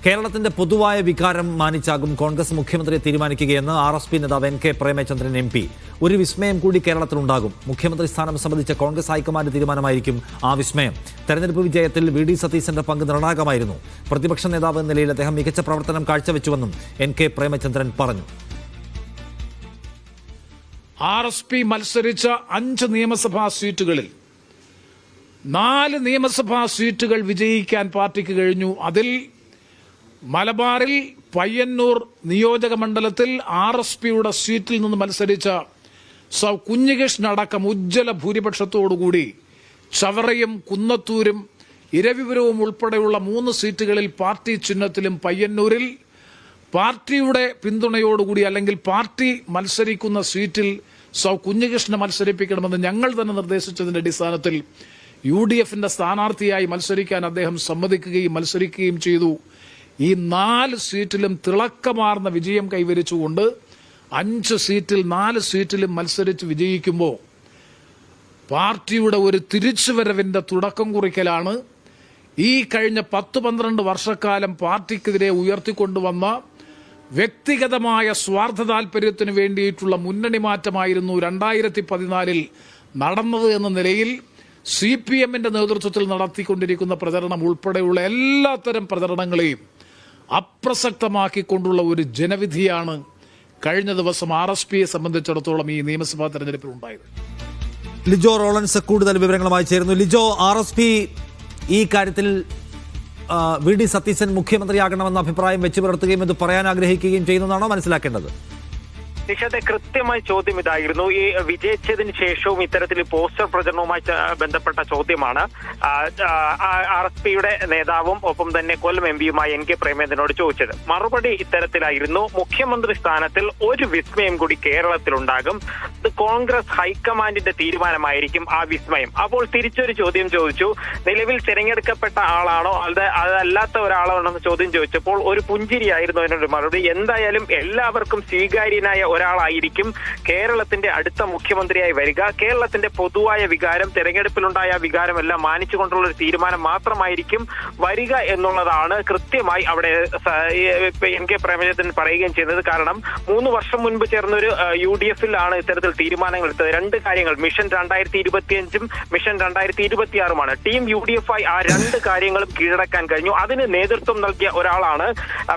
കേരളത്തിന്റെ പൊതുവായ വികാരം മാനിച്ചാകും കോൺഗ്രസ് മുഖ്യമന്ത്രിയെ തീരുമാനിക്കുകയെന്ന് RSP നേതാവ് NK പ്രേമചന്ദ്രൻ MP. ഒരു വിസ്മയം കൂടി കേരളത്തിലുണ്ടാകും. മുഖ്യമന്ത്രി സ്ഥാനം സംബന്ധിച്ച കോൺഗ്രസ് ഹൈക്കമാൻഡ് തീരുമാനമായിരിക്കും ആ വിസ്മയം. തെരഞ്ഞെടുപ്പ് വിജയത്തിൽ VD സതീശന്റെ പങ്ക് നിർണായകമായിരുന്നു. പ്രതിപക്ഷ നേതാവ് എന്ന നിലയിൽ അദ്ദേഹം മികച്ച പ്രവർത്തനം കാഴ്ചവെച്ചുവെന്നും NK പ്രേമചന്ദ്രൻ പറഞ്ഞു. RSP മത്സരിച്ച 5 നിയമസഭാ സീറ്റുകളിൽ 4 നിയമസഭാ സീറ്റുകൾ വിജയിക്കാൻ പാർട്ടിക്ക് കഴിഞ്ഞു. അതിൽ മലബാറിൽ പയ്യന്നൂർ നിയോജക മണ്ഡലത്തിൽ RSPയുടെ സീറ്റിൽ നിന്ന് മത്സരിച്ച സൗ കുഞ്ഞികൃഷ്ണനടക്കം ഉജ്ജ്വല ഭൂരിപക്ഷത്തോടുകൂടി ചവറയും കുന്നത്തൂരും ഇരവിപുരവും ഉൾപ്പെടെയുള്ള 3 സീറ്റുകളിൽ പാർട്ടി ചിഹ്നത്തിലും പയ്യന്നൂരിൽ പാർട്ടിയുടെ പിന്തുണയോടുകൂടി അല്ലെങ്കിൽ പാർട്ടി മത്സരിക്കുന്ന സീറ്റിൽ സൗ കുഞ്ഞികൃഷ്ണനെ മത്സരിപ്പിക്കണമെന്ന് ഞങ്ങൾ തന്നെ നിർദ്ദേശിച്ചതിന്റെ അടിസ്ഥാനത്തിൽ UDFന്റെ സ്ഥാനാർത്ഥിയായി മത്സരിക്കാൻ അദ്ദേഹം സമ്മതിക്കുകയും മത്സരിക്കുകയും ചെയ്തു. ഈ 4 സീറ്റിലും തിളക്കമാർന്ന വിജയം കൈവരിച്ചുകൊണ്ട് 5 സീറ്റിൽ 4 സീറ്റിലും മത്സരിച്ച് വിജയിക്കുമ്പോൾ പാർട്ടിയുടെ ഒരു തിരിച്ചുവരവിന്റെ തുടക്കം കുറിക്കലാണ് ഈ കഴിഞ്ഞ 10-12 വർഷക്കാലം പാർട്ടിക്കെതിരെ ഉയർത്തിക്കൊണ്ടുവന്ന വ്യക്തിഗതമായ സ്വാർത്ഥ താൽപര്യത്തിന് വേണ്ടിയിട്ടുള്ള മുന്നണി മാറ്റമായിരുന്നു 2014 നടന്നത് എന്ന നിലയിൽ CPMന്റെ നേതൃത്വത്തിൽ നടത്തിക്കൊണ്ടിരിക്കുന്ന പ്രചരണം ഉൾപ്പെടെയുള്ള എല്ലാത്തരം പ്രചരണങ്ങളെയും അപ്രസക്തമാക്കിക്കൊണ്ടുള്ള ഒരു ജനവിധിയാണ് കഴിഞ്ഞ ദിവസം RSPയെ സംബന്ധിച്ചിടത്തോളം ഈ നിയമസഭാ തെരഞ്ഞെടുപ്പിൽ ഉണ്ടായത്. ലിജോ റോളൻസ് കൂടുതൽ വിവരങ്ങളുമായി ചേരുന്നു. ലിജോ, RSP ഈ കാര്യത്തിൽ VD സതീശൻ മുഖ്യമന്ത്രിയാകണമെന്ന അഭിപ്രായം വെച്ചു പുലർത്തുകയും ഇത് പറയാൻ ആഗ്രഹിക്കുകയും ചെയ്യുന്നതാണോ മനസ്സിലാക്കേണ്ടത്? നിഷാദെ, കൃത്യമായ ചോദ്യം ഇതായിരുന്നു. ഈ വിജയിച്ചതിന് ശേഷവും ഇത്തരത്തിൽ പോസ്റ്റർ പ്രചരണവുമായി ബന്ധപ്പെട്ട ചോദ്യമാണ് RSPയുടെ നേതാവും ഒപ്പം തന്നെ കൊല്ലം MPയുമായ NK പ്രേമചന്ദ്രനോട് ചോദിച്ചത്. മറുപടി ഇത്തരത്തിലായിരുന്നു: മുഖ്യമന്ത്രി സ്ഥാനത്തിൽ ഒരു വിസ്മയം കൂടി കേരളത്തിലുണ്ടാകും. ഇത് കോൺഗ്രസ് ഹൈക്കമാൻഡിന്റെ തീരുമാനമായിരിക്കും ആ വിസ്മയം. അപ്പോൾ തിരിച്ചൊരു ചോദ്യം ചോദിച്ചു, നിലവിൽ തിരഞ്ഞെടുക്കപ്പെട്ട ആളാണോ അതല്ലാത്ത ഒരാളാണോ എന്ന ചോദ്യം ചോദിച്ചപ്പോൾ ഒരു പുഞ്ചിരിയായിരുന്നു അതിനൊരു മറുപടി. എന്തായാലും എല്ലാവർക്കും സ്വീകാര്യനായ ഒരാളായിരിക്കും കേരളത്തിന്റെ അടുത്ത മുഖ്യമന്ത്രിയായി വരിക. കേരളത്തിന്റെ പൊതുവായ വികാരം, തെരഞ്ഞെടുപ്പിലുണ്ടായ വികാരമെല്ലാം മാനിച്ചുകൊണ്ടുള്ള ഒരു തീരുമാനം മാത്രമായിരിക്കും വരിക എന്നുള്ളതാണ് കൃത്യമായി അവിടെ NK പ്രേമചന്ദ്രൻ പറയുകയും ചെയ്യുന്നത്. കാരണം 3 വർഷം മുൻപ് ചേർന്നൊരു UDFലാണ് ഇത്തരത്തിൽ തീരുമാനങ്ങൾ എടുത്തത്. 2 കാര്യങ്ങൾ, മിഷൻ 2025ഉം മിഷൻ 2026ഉമാണ്. ടീം UDF ആയി ആ 2 കാര്യങ്ങളും കീഴടക്കാൻ കഴിഞ്ഞു. അതിന് നേതൃത്വം നൽകിയ ഒരാളാണ്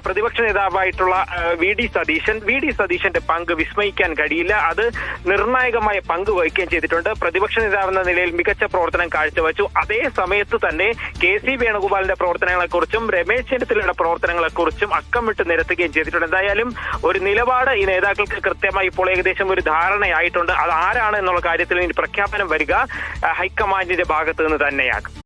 പ്രതിപക്ഷ നേതാവായിട്ടുള്ള VD സതീശൻ. VD സതീശന്റെ പങ്ക് വിസ്മയിക്കാൻ കഴിയില്ല. അത് നിർണായകമായ പങ്ക് വഹിക്കുകയും ചെയ്തിട്ടുണ്ട്. പ്രതിപക്ഷ നേതാവെന്ന നിലയിൽ മികച്ച പ്രവർത്തനം കാഴ്ചവെച്ചു. അതേ സമയത്ത് തന്നെ KC വേണുഗോപാലിന്റെ പ്രവർത്തനങ്ങളെക്കുറിച്ചും രമേശ് ചെന്നിത്തലയുടെ പ്രവർത്തനങ്ങളെക്കുറിച്ചും അക്കമിട്ട് നിരത്തുകയും ചെയ്തിട്ടുണ്ട്. എന്തായാലും ഒരു നിലപാട് ഈ നേതാക്കൾക്ക് കൃത്യമായി ഇപ്പോൾ ഏകദേശം ഒരു ധാരണയായിട്ടുണ്ട്. അത് ആരാണ് എന്നുള്ള കാര്യത്തിൽ ഇനി പ്രഖ്യാപനം വരിക ഹൈക്കമാൻഡിന്റെ ഭാഗത്ത് നിന്ന് തന്നെയാകും.